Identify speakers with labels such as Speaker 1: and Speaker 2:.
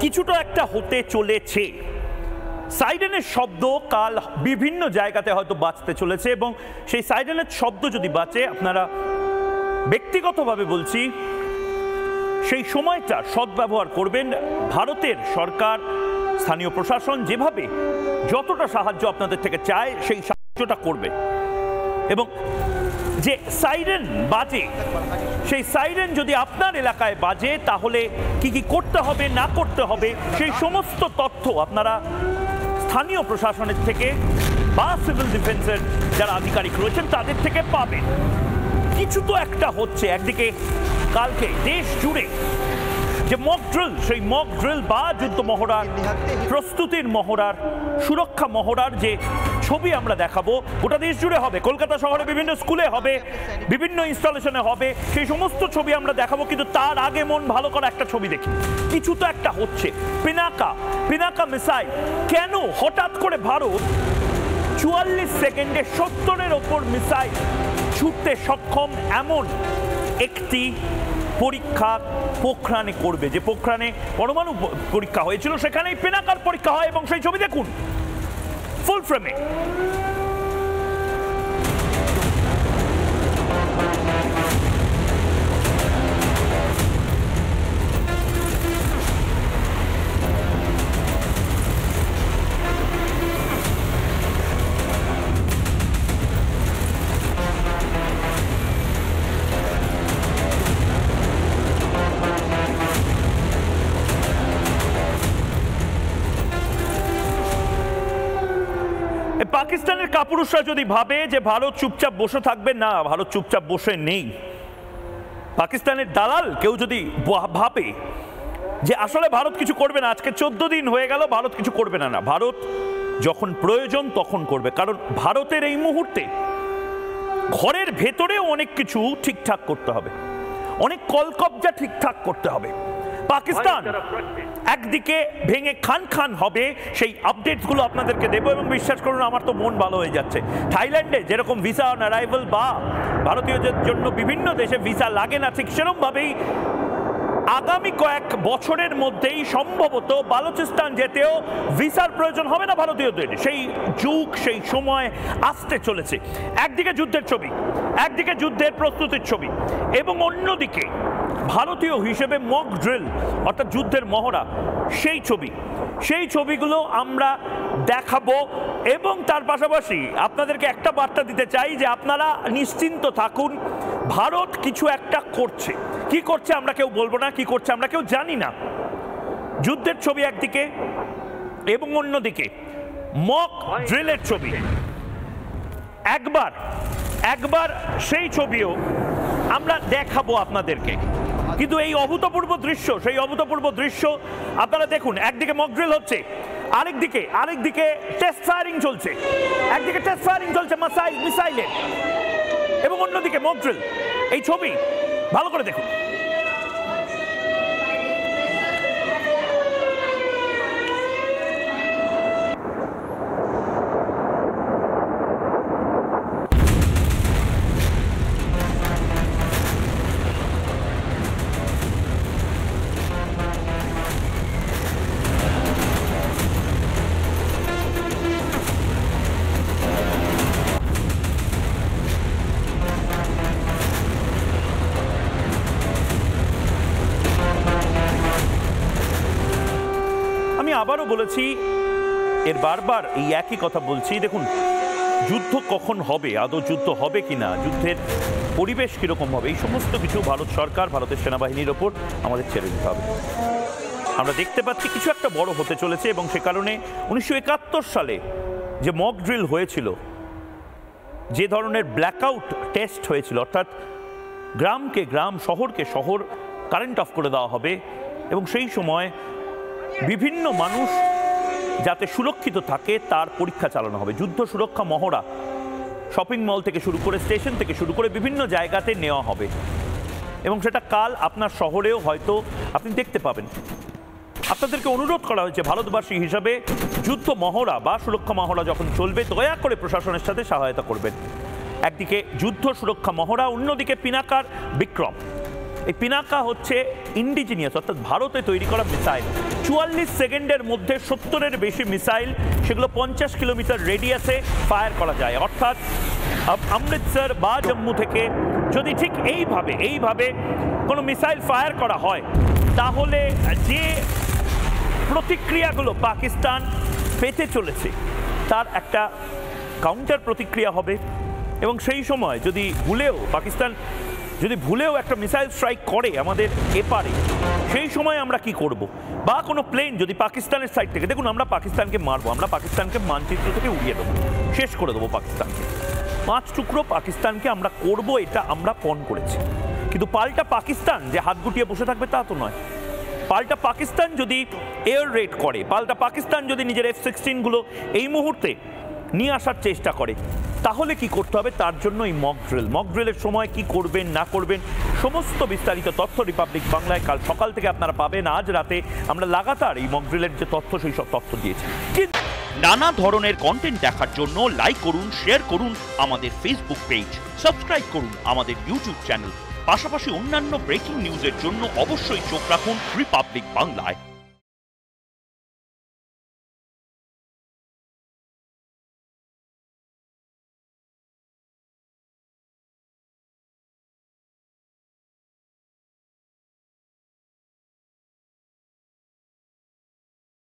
Speaker 1: কিছুটা একটা হতে চলেছে। সাইরেনের শব্দ কাল বিভিন্ন জায়গাতে হয়তো বাজতে চলেছে এবং সেই সাইরেনের শব্দ যদি বাজে, আপনারা ব্যক্তিগতভাবে বলছি সেই সময়টা সদ্ব্যবহার করবেন। ভারতের সরকার, স্থানীয় প্রশাসন যেভাবে যতটা সাহায্য আপনাদের থেকে চায় সেই সাহায্যটা করবে এবং যে সাইরেন বাজে সেই সাইরেন যদি আপনার এলাকায় বাজে তাহলে কি কি করতে হবে না করতে হবে সেই সমস্ত তথ্য আপনারা স্থানীয় প্রশাসনের থেকে বা সিভিল ডিফেন্সের যারা আধিকারিক রয়েছেন তাদের থেকে পাবেন। কিছু তো একটা হচ্ছে। একদিকে কালকে দেশ জুড়ে যে মক ড্রিল, সেই মক ড্রিল বা যুদ্ধ মহড়ার প্রস্তুতির মহড়ার, সুরক্ষা মহড়ার যে ছবি আমরা দেখাবো গোটা দেশ জুড়ে হবে, কলকাতা শহরে বিভিন্ন স্কুলে হবে, বিভিন্ন ইনস্টলেশনে হবে, সেই সমস্ত ছবি আমরা দেখাবো। কিন্তু তার আগে মন ভালো করা একটা ছবি দেখি। কিছু তো একটা হচ্ছে। পিনাকা মিসাইল, কেন হঠাৎ করে ভারত ৪৪ সেকেন্ডে ৭০-এর ওপর মিসাইল ছুটতে সক্ষম এমন একটি পরীক্ষা পোখরানে করবে? যে পোখরানে পরমাণু পরীক্ষা হয়েছিল সেখানেই পিনাকার পরীক্ষা হয় এবং সেই ছবি দেখুন ফুল ফ্রেমে। পাকিস্তানের কাপুরুষরা যদি ভাবে যে ভারত চুপচাপ বসে থাকবে, না, ভারত চুপচাপ বসে নেই। পাকিস্তানের দালাল কেউ যদি ভাবে যে আসলে ভারত কিছু করবে না, আজকে 14 দিন হয়ে গেল ভারত কিছু করবে না, ভারত যখন প্রয়োজন তখন করবে। কারণ ভারতের এই মুহূর্তে ঘরের ভেতরেও অনেক কিছু ঠিকঠাক করতে হবে, অনেক কলকবজা ঠিকঠাক করতে হবে। পাকিস্তান একদিকে ভেঙে খান হবে, সেই আপডেটগুলো আপনাদেরকে দেবো এবং বিশ্বাস করুন আমার তো মন ভালো হয়ে যাচ্ছে। থাইল্যান্ডে যেরকম ভিসা অন অ্যারাইভাল বা ভারতীয়দের জন্য বিভিন্ন দেশে ভিসা লাগে না, ঠিক সেরকমভাবেই আগামী কয়েক বছরের মধ্যেই সম্ভবত বালুচিস্তান যেতেও ভিসার প্রয়োজন হবে না ভারতীয়দের। সেই যুগ, সেই সময় আসতে চলেছে। একদিকে যুদ্ধের ছবি, একদিকে যুদ্ধের প্রস্তুতির ছবি এবং অন্যদিকে ভারতীয় হিসেবে মক ড্রিল অর্থাৎ যুদ্ধের মহড়া, সেই ছবিগুলো আমরা দেখাবো। এবং তার পাশাপাশি আপনাদেরকে একটা বার্তা দিতে চাই যে আপনারা নিশ্চিন্ত থাকুন, ভারত কিছু একটা করছে। কি করছে আমরা কেউ বলবো না, কি করছে আমরা কেউ জানি না। যুদ্ধের ছবি একদিকে এবং অন্যদিকে মক ড্রিলের ছবি। একবার সেই ছবিও আমরা দেখাবো আপনাদেরকে। কিন্তু এই অভূতপূর্ব দৃশ্য, সেই অভূতপূর্ব দৃশ্য আপনারা দেখুন। একদিকে মক ড্রিল হচ্ছে, আরেকদিকে টেস্ট ফায়ারিং চলছে। একদিকে টেস্ট ফায়ারিং চলছে মিসাইলের এবং অন্যদিকে মক ড্রিল। এই ছবি ভালো করে দেখুন। আবারও বলেছি, এর বারবার এই একই কথা বলছি। দেখুন, যুদ্ধ কখন হবে, আদৌ যুদ্ধ হবে কিনা, যুদ্ধের পরিবেশ কিরকম হবে, এই সমস্ত কিছু ভারত সরকার, ভারতের সেনাবাহিনীর ওপর আমাদের ছেড়ে দিতে হবে। আমরা দেখতে পাচ্ছি কিছু একটা বড় হতে চলেছে এবং সে কারণে 1971 সালে যে মক ড্রিল হয়েছিল, যে ধরনের ব্ল্যাকআউট টেস্ট হয়েছিল, অর্থাৎ গ্রামকে গ্রাম, শহরকে শহর কারেন্ট অফ করে দেওয়া হবে এবং সেই সময় বিভিন্ন মানুষ যাতে সুরক্ষিত থাকে তার পরীক্ষা চালানো হবে। যুদ্ধ সুরক্ষা মহড়া শপিং মল থেকে শুরু করে, স্টেশন থেকে শুরু করে বিভিন্ন জায়গাতে নেওয়া হবে এবং সেটা কাল আপনার শহরেও হয়তো আপনি দেখতে পাবেন। আপনাদেরকে অনুরোধ করা হয়েছে ভারতবাসী হিসাবে, যুদ্ধ মহড়া বা সুরক্ষা মহড়া যখন চলবে দয়া করে প্রশাসনের সাথে সহায়তা করবেন। একদিকে যুদ্ধ সুরক্ষা মহড়া, অন্যদিকে পিনাকার বিক্রম, এই পিনাকা হচ্ছে ইন্ডিজিনিয়াস অর্থাৎ ভারতে তৈরি করা মিসাইল। 44 সেকেন্ডের মধ্যে 70-এর বেশি মিসাইল, সেগুলো 50 কিলোমিটার রেডিয়াসে ফায়ার করা যায়। অর্থাৎ অমৃতসর বা জম্মু থেকে যদি ঠিক এইভাবে কোনো মিসাইল ফায়ার করা হয়, তাহলে যে প্রতিক্রিয়াগুলো পাকিস্তান পেতে চলেছে তার একটা কাউন্টার প্রতিক্রিয়া হবে। এবং সেই সময় যদি পাকিস্তান যদি ভুলেও একটা মিসাইল স্ট্রাইক করে আমাদের এপারে, সেই সময় আমরা কি করব? বা কোনো প্লেন যদি পাকিস্তানের সাইড থেকে, দেখুন আমরা পাকিস্তানকে মারবো, আমরা পাকিস্তানকে মানচিত্র থেকে উড়িয়ে দেবো, শেষ করে দেবো পাকিস্তানকে, 5 টুকরো পাকিস্তানকে আমরা করব, এটা আমরা পণ করেছি। কিন্তু পাল্টা পাকিস্তান যে হাত গুটিয়ে বসে থাকবে তা তো নয়। পাল্টা পাকিস্তান যদি এয়ার রেড করে, পাল্টা পাকিস্তান যদি নিজের F-16 গুলো এই মুহূর্তে নিয়ে আসার চেষ্টা করে, তাহলে কি করতে হবে? তার জন্য এই মক ড্রিলের সময় কি করবেন না করবেন সমস্ত বিস্তারিত তথ্য রিপাবলিক বাংলায় কাল সকাল থেকে আপনারা পাবেন। আজ রাতে আমরা লাগাতার এই মক ড্রিলের যে তথ্য, সেই সব তথ্য দিয়েছি। কিন্তু
Speaker 2: নানা ধরনের কন্টেন্ট দেখার জন্য লাইক করুন, শেয়ার করুন আমাদের ফেসবুক পেজ, সাবস্ক্রাইব করুন আমাদের ইউটিউব চ্যানেল। পাশাপাশি অন্যান্য ব্রেকিং নিউজের জন্য অবশ্যই চোখ রাখুন রিপাবলিক বাংলায়।